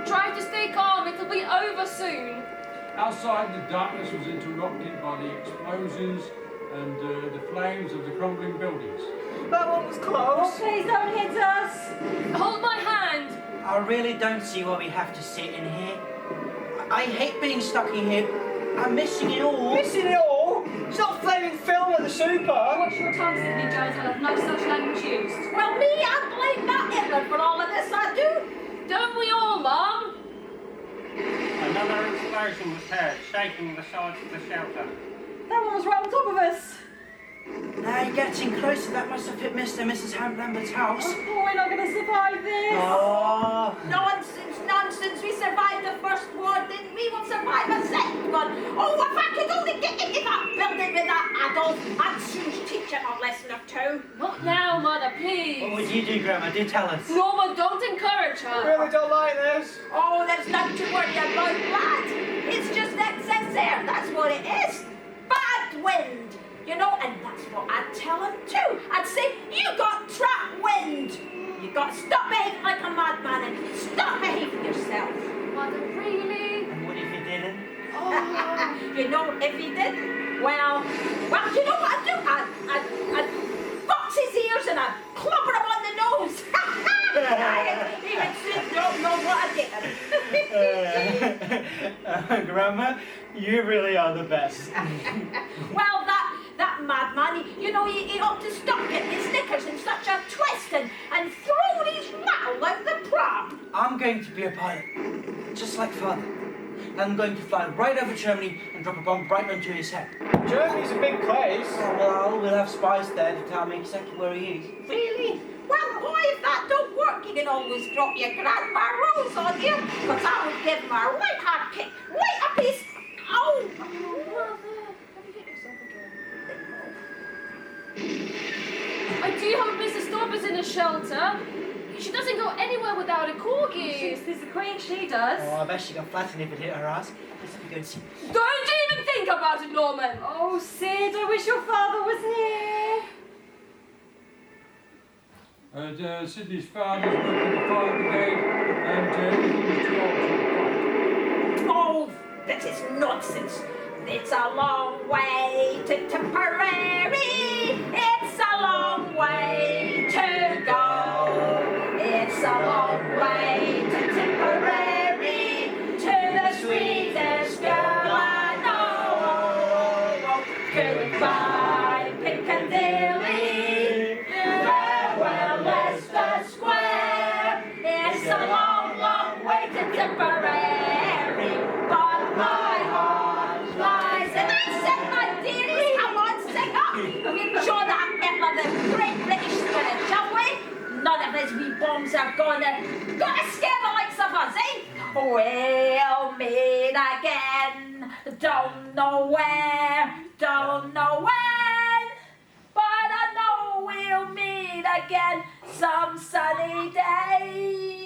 Try to stay calm, it'll be over soon. Outside, the darkness was interrupted by the explosions and the flames of the crumbling buildings. That one was close. Please don't hit us. Hold my hand. I really don't see why we have to sit in here. I hate being stuck in here. I'm missing it all. Missing it all? It's not flaming film at the super. Watch your tongue, Sydney Jones. I'll have no such language used. Well, me, I blame that Hitler for all of this, I do. Don't we all, Mum? Another explosion was heard, shaking the sides of the shelter. That one was right on top of us. Now you're getting closer. That must have hit Mr. and Mrs. Lambert's house. Oh, we're not going to survive this. Oh. Nonsense, nonsense. We survived the first war, didn't we? We'll survive the second one. Oh, if I could only get into that building with that Adolf, I'd soon teach him a lesson or two. Not now, Mother, What please. would you do, Grandma? Do tell us. Norma, don't encourage I her. really don't like this. Oh, there's nothing to worry about, lad. It's just excess air, that's what it is. Bad wind. You know, and that's what I'd tell him too. I'd say, you got trapped wind. You got to stop behaving like a madman and stop behaving yourself. Mother, really? And what if he didn't? Oh, You know, if he did, well, you know what I'd do? I'd box his ears and I'd clobber him on the nose. He would soon don't know what I did. Grandma, you really are the best. Well, that madman, you know, he ought to stop getting his knickers in such a twist and throw his rattle out the pram. I'm going to be a pilot, just like Father. I'm going to fly right over Germany and drop a bomb right onto his head. Germany's a big place. Oh, well, we'll have spies there to tell me exactly where he is. Really? Well, boy, if that don't work, you can always drop your Grandma Rose on here, because I would give him a right hard kick, right a piece. Oh! Mother, have you hit yourself again? I do hope Mrs. Thorpe is in a shelter. She doesn't go anywhere without a corgi. She's the queen, she does. Oh, I bet she got flattened if it hit her ass. Let's go and see. Don't even think about it, Norman. Oh, Sid, I wish your father was here. Sydney's father's working the fire brigade and he was too old to fight. Oh, that is nonsense. It's a long way to Tipperary. It's a long way to go. It's a long way to Tipperary, to the sweetest girl I know. Goodbye, Piccadilly. Farewell, Leicester Square. It's a long, long way to Tipperary, but my heart lies. And that's it, my dearies. Come on, sing up. We'll show that Hitler the great British spirit, shall we? None of his wee bombs are gonna scare the likes of us, eh? We'll meet again. Don't know where, don't know when, but I know we'll meet again some sunny day.